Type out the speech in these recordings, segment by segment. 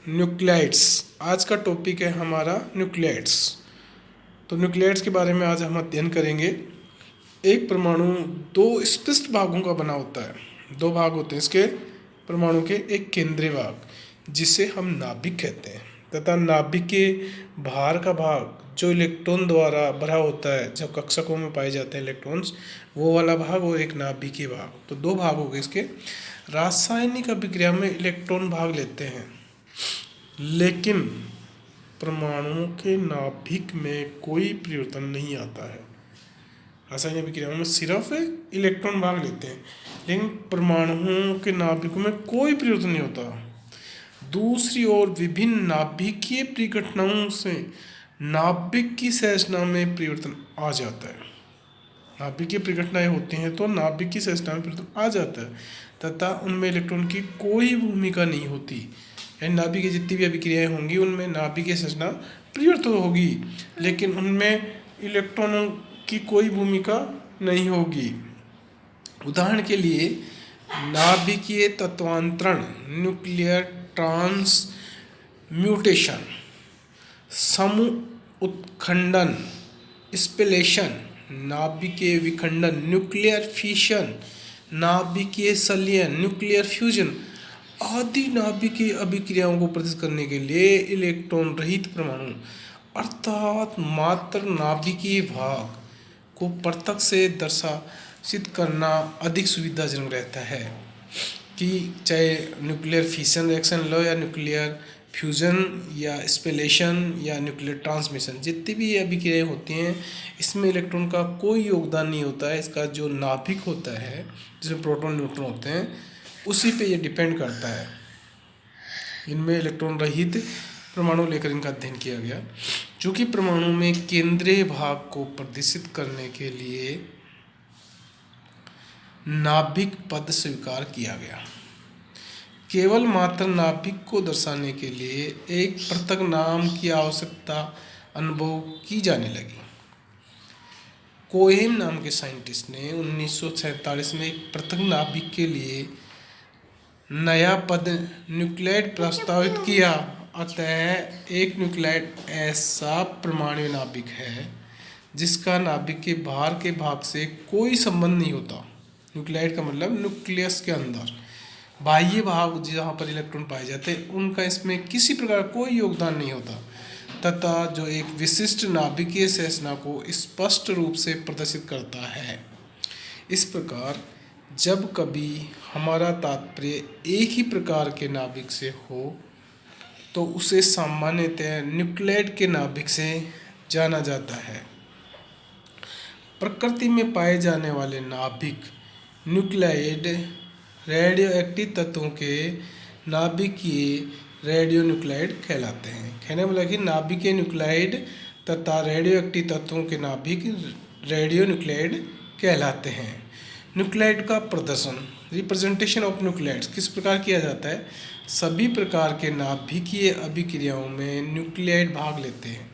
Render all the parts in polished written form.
Nuclides. आज का topic है हमारा न्यूक्लियाइड्स। तो न्यूक्लियाइड्स के बारे में आज हम अध्ययन करेंगे। एक परमाणु दो स्पष्ट भागों का बना होता है। दो भाग होते हैं इसके परमाणु के, एक केंद्रीय भाग जिसे हम नाभिक कहते हैं, तथा नाभिक के बाहर का भाग जो इलेक्ट्रॉन द्वारा भरा होता है, जब कक्षकों में पाए जाते हैं इलेक्ट्रॉन्स, वो वाला भाग और एक नाभिकीय भाग। तो दो भाग हो गए इसके। रासायनिक अभिक्रिया में इलेक्ट्रॉन भाग लेते हैं, लेकिन परमाणुओं के नाभिक में कोई परिवर्तन नहीं आता है। रासायनिक अभिक्रियाओं में सिर्फ इलेक्ट्रॉन भाग लेते हैं, लेकिन परमाणुओं के नाभिकों में कोई परिवर्तन नहीं होता। दूसरी ओर विभिन्न नाभिकीय परिघटनाओं से नाभिक की संरचना में परिवर्तन आ जाता है। नाभिकीय परिघटनाएं होती हैं तो नाभिक की संरचना में परिवर्तन आ जाता है, तथा उनमें इलेक्ट्रॉन की कोई भूमिका नहीं होती। यानी नाभिक की जितनी भी अभिक्रियाएं होंगी उनमें नाभिक की संरचना परिवर्तित होगी, लेकिन उनमें इलेक्ट्रॉनों की कोई भूमिका नहीं होगी। उदाहरण के लिए नाभिकीय तत्वांतरण, न्यूक्लियर ट्रांसम्यूटेशन, समूह उत्खंडन, स्पेलेशन, नाभिकीय विखंडन, न्यूक्लियर फिशन, नाभिकीय संलयन, न्यूक्लियर फ्यूजन आदि नाभिकीय अभिक्रियाओं को प्रदर्शित करने के लिए इलेक्ट्रॉन रहित परमाणु अर्थात मात्र नाभिकीय भाग को प्रत्यक्ष से दर्शित करना अधिक सुविधाजनक रहता है। कि चाहे न्यूक्लियर फिशन रिएक्शन लो या न्यूक्लियर फ्यूजन या स्पेलेशन या न्यूक्लियर ट्रांसमिशन, जितनी भी ये अभिक्रियाएं होती हैं इसमें इलेक्ट्रॉन का कोई योगदान नहीं होता है। इसका जो नाभिक होता है जिसमें प्रोटॉन न्यूट्रॉन होते हैं उसी पे ये डिपेंड करता है। इनमें इलेक्ट्रॉन रहित परमाणु लेकर इनका अध्ययन किया गया। चूँकि परमाणु में केंद्रीय भाग को प्रदर्शित करने के लिए नाभिक पद स्वीकार किया गया, केवल मात्र नाभिक को दर्शाने के लिए एक पृथक नाम की आवश्यकता अनुभव की जाने लगी। कोहेम नाम के साइंटिस्ट ने 1947 में एक पृथक नाभिक के लिए नया पद न्यूक्लियाइड प्रस्तावित किया। अतः एक न्यूक्लियाइड ऐसा परमाणु नाभिक है जिसका नाभिक के बाहर के भाग से कोई संबंध नहीं होता। न्यूक्लियाइड का मतलब न्यूक्लियस के अंदर बाह्य भाग जहाँ पर इलेक्ट्रॉन पाए जाते हैं उनका इसमें किसी प्रकार कोई योगदान नहीं होता, तथा जो एक विशिष्ट नाभिकीय संरचना को स्पष्ट रूप से प्रदर्शित करता है। इस प्रकार जब कभी हमारा तात्पर्य एक ही प्रकार के नाभिक से हो तो उसे सामान्यतः न्यूक्लियाइड के नाभिक से जाना जाता है। प्रकृति में पाए जाने वाले नाभिक न्यूक्लियाइड रेडियो एक्टिव तत्वों के नाभिकीय रेडियो न्यूक्लाइड कहलाते हैं। कहने वाला कि नाभिकीय न्यूक्लाइड तथा रेडियो एक्टिव तत्वों के नाभिक रेडियो न्यूक्लाइड कहलाते हैं। न्यूक्लाइड का प्रदर्शन, रिप्रेजेंटेशन ऑफ न्यूक्लाइड्स किस प्रकार किया जाता है? सभी प्रकार के नाभिकीय अभिक्रियाओं में न्यूक्लियाइड भाग लेते हैं।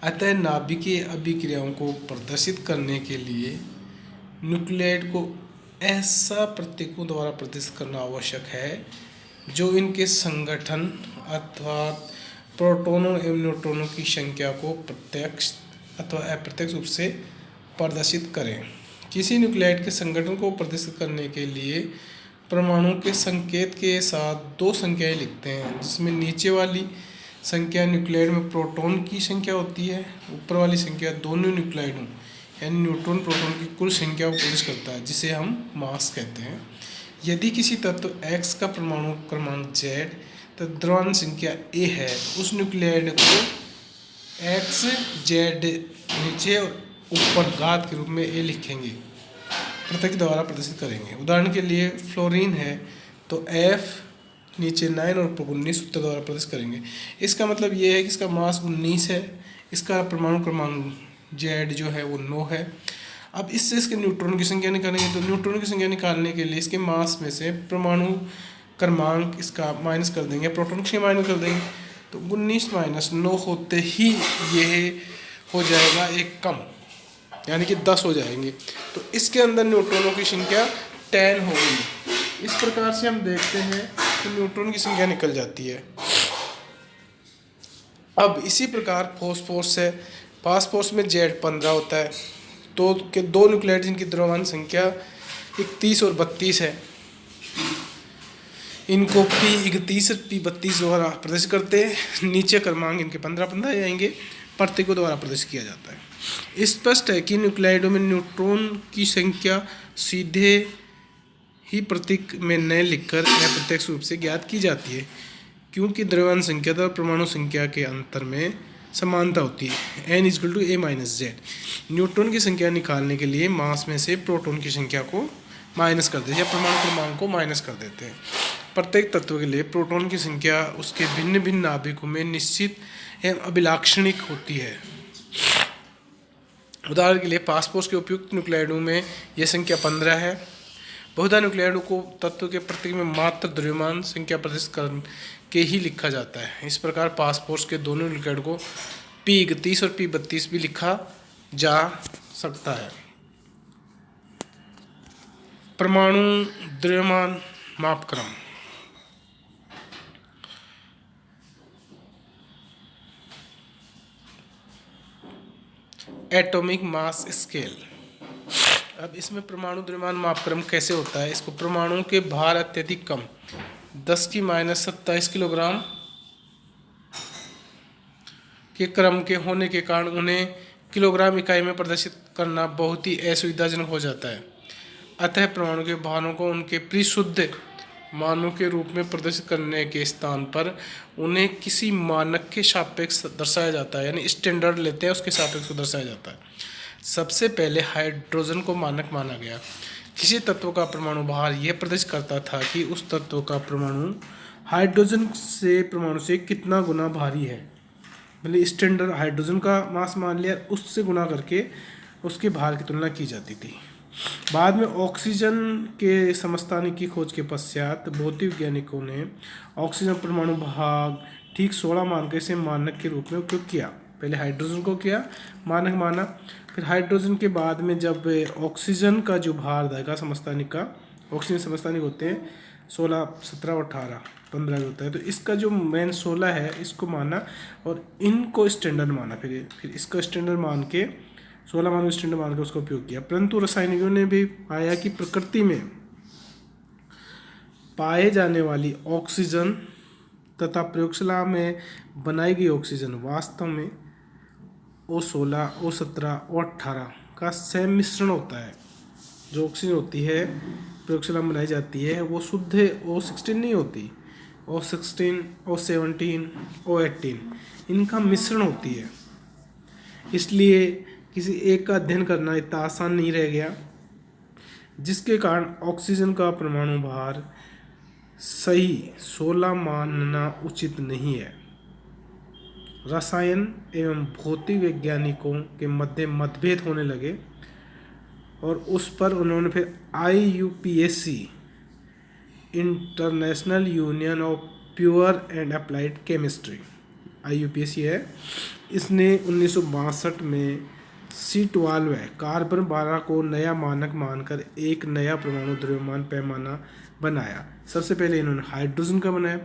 अतः नाभिकीय अभिक्रियाओं को प्रदर्शित करने के लिए न्यूक्लियाइड को ऐसा प्रतीकों द्वारा प्रदर्शित करना आवश्यक है जो इनके संगठन अर्थात प्रोटॉनों एवं न्यूट्रॉनों की संख्या को प्रत्यक्ष अथवा अप्रत्यक्ष रूप से प्रदर्शित करें। किसी न्यूक्लियाइड के संगठन को प्रदर्शित करने के लिए परमाणु के संकेत के साथ दो संख्याएं लिखते हैं, जिसमें नीचे वाली संख्या न्यूक्लियाइड में प्रोटॉन की संख्या होती है, ऊपर वाली संख्या दोनों न्यूक्लियाइडों यानी न्यूट्रॉन प्रोटॉन की कुल संख्या को प्रदर्शित करता है, जिसे हम मास कहते हैं। यदि किसी तत्व X का परमाणु क्रमांक Z तो द्रव्यमान संख्या A है, उस न्यूक्लियाइड को X Z नीचे और ऊपर घात के रूप में A लिखेंगे, प्रतीक द्वारा प्रदर्शित करेंगे। उदाहरण के लिए फ्लोरीन है तो F नीचे 9 और ऊपर 19 सूत्र द्वारा प्रदर्शित करेंगे। इसका मतलब ये है कि इसका मास 19 है, इसका परमाणु क्रमांक Z जो है वो 9 है। अब इससे इसके न्यूट्रॉन की संख्या निकालेंगे, तो न्यूट्रॉन की संख्या निकालने के लिए इसके मास में से परमाणु क्रमांक इसका माइनस कर देंगे, प्रोटॉन की माइनस कर देंगे, तो 19 माइनस 9 होते ही यह हो जाएगा एक कम, यानी कि 10 हो जाएंगे। तो इसके अंदर न्यूट्रॉनों की संख्या 10 हो गई। इस प्रकार से हम देखते हैं तो न्यूट्रॉन की संख्या निकल जाती है। अब इसी प्रकार फॉस्फोरस है, फास्फोरस में Z15 होता है। तो के दो न्यूक्लियोटाइड जिनकी द्रव्यमान संख्या 31 और 32 है, इनको P31 और P32 द्वारा प्रदर्शित करते हैं। नीचे क्रमांक इनके 15-15 आएंगे, प्रत्येक को द्वारा प्रदर्शित किया जाता है। स्पष्ट है कि न्यूक्लियोटाइडों में न्यूट्रॉन की संख्या सीधे ही प्रतीक में न लिखकर अप्रत्यक्ष रूप से ज्ञात की जाती है, क्योंकि द्रव्यमान संख्या तथा परमाणु संख्या के अंतर में समानता होती है। n = a-z। न्यूट्रॉन की संख्या निकालने के लिए मास में से प्रोटॉन की संख्या को माइनस कर देते हैं या परमाणु क्रमांक को माइनस कर देते हैं। प्रत्येक तत्व के लिए प्रोटॉन की संख्या उसके भिन्न भिन्न नाभिकों में निश्चित एवं अभिलाक्षणिक होती है। उदाहरण के लिए फास्फोरस के उपयुक्त न्यूक्लियोटाइडों में यह संख्या 15 है। बहुधा न्यूक्लियोटाइडों को तत्व के प्रत्येक में मात्र द्रव्यमान संख्या प्रदर्शित करके ही लिखा जाता है। इस प्रकार फास्फोरस के दोनों न्यूक्लियोटाइड को P31 और P32 भी लिखा जा सकता है। परमाणु द्रव्यमान मापक्रम। Atomic mass scale. अब इसमें परमाणु द्रव्यमान मापक्रम कैसे होता है? इसको परमाणुओं के भार अत्यधिक कम 10⁻27 किलोग्राम के क्रम के होने के कारण उन्हें किलोग्राम इकाई में प्रदर्शित करना बहुत ही असुविधाजनक हो जाता है। अतः परमाणु के भारों को उनके परिशुद्ध मानों के रूप में प्रदर्शित करने के स्थान पर उन्हें किसी मानक के सापेक्ष दर्शाया जाता है, यानी स्टैंडर्ड लेते हैं उसके सापेक्ष को दर्शाया जाता है। सबसे पहले हाइड्रोजन को मानक माना गया। किसी तत्व का परमाणु भार यह प्रदर्शित करता था कि उस तत्व का परमाणु हाइड्रोजन से परमाणु से कितना गुना भारी है। मतलब स्टैंडर्ड हाइड्रोजन का मास मान लिया, उससे गुना करके उसके भार की तुलना की जाती थी। बाद में ऑक्सीजन के समस्थानिक की खोज के पश्चात भौतिक वैज्ञानिकों ने ऑक्सीजन परमाणु भाग ठीक 16 मानकर इसे मानक के रूप में उपयोग किया। पहले हाइड्रोजन को किया मानक माना, फिर हाइड्रोजन के बाद में जब ऑक्सीजन का जो भार देगा समस्थानिक का, ऑक्सीजन समस्थानिक होते हैं 16, 17 और 18, 15 भी होता है, तो इसका जो मेन 16 है इसको माना और इनको स्टैंडर्ड माना। फिर इसका स्टैंडर्ड मान के 16 मान स्टैंडर्ड मान के उसका उपयोग किया। परंतु रसायनिकों ने भी पाया कि प्रकृति में पाए जाने वाली ऑक्सीजन तथा प्रयोगशाला में बनाई गई ऑक्सीजन वास्तव में O16, O17 और 18 का सम्मिश्रण होता है। जो ऑक्सीजन होती है प्रयोगशाला में बनाई जाती है वो शुद्ध O16 नहीं होती, O16, O17, O18 इनका मिश्रण होती है। इसलिए किसी एक का अध्ययन करना इतना आसान नहीं रह गया, जिसके कारण ऑक्सीजन का परमाणु भार सही 16 मानना उचित नहीं है। रसायन एवं भौतिक वैज्ञानिकों के मध्य मतभेद होने लगे और उस पर उन्होंने फिर IUPAC international union of pure and applied chemistry IUPAC है, इसने 1962 में C12 कार्बन 12 को नया मानक मानकर एक नया परमाणु द्रव्यमान पैमाना बनाया। सबसे पहले इन्होंने हाइड्रोजन का बनाया,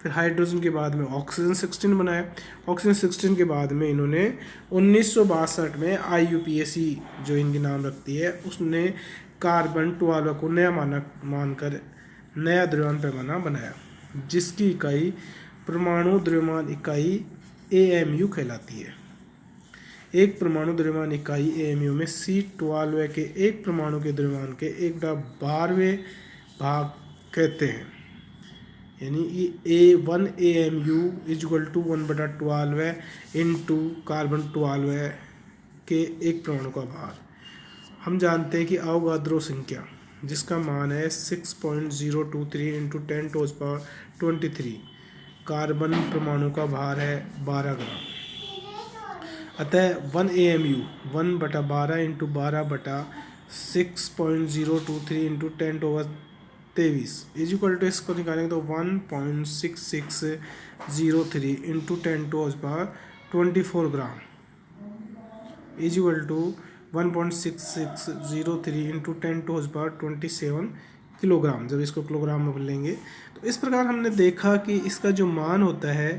फिर हाइड्रोजन के बाद में ऑक्सीजन 16 बनाया। ऑक्सीजन 16 के बाद में इन्होंने 1962 में IUPAC जो इनके नाम रखती है उसने कार्बन 12 को नया मानक मानकर नया द्रव्यमान पैमाना बनाया, जिसकी इकाई परमाणु द्रव्यमान इकाई AMU कहलाती है। एक परमाणु द्रव्यमान इकाई AMU में C12 के एक परमाणु के द्रव्यमान के 1/12वें भाग कहते हैं, यानी A1 AMU = 1/12 इंटू कार्बन 12 के एक परमाणु का भार। हम जानते हैं कि अवोगाद्रो संख्या जिसका मान है 6.023 इंटू 10⁻23, कार्बन परमाणु का भार है 12 ग्राम। अतः 1 AMU 1/12 इंटू 12/6.023 इंटू 10⁻23 इसको निकालेंगे तो 1.6603 इंटू 10⁻24 ग्राम = 1.6603 इंटू 10⁻27 किलोग्राम, जब इसको किलोग्राम में लेंगे तो इस प्रकार हमने देखा कि इसका जो मान होता है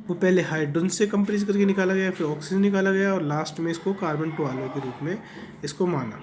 वो पहले हाइड्रोजन से कंपेरिजन करके निकाला गया, फिर ऑक्सीजन निकाला गया और लास्ट में इसको कार्बन 12 के रूप में इसको माना।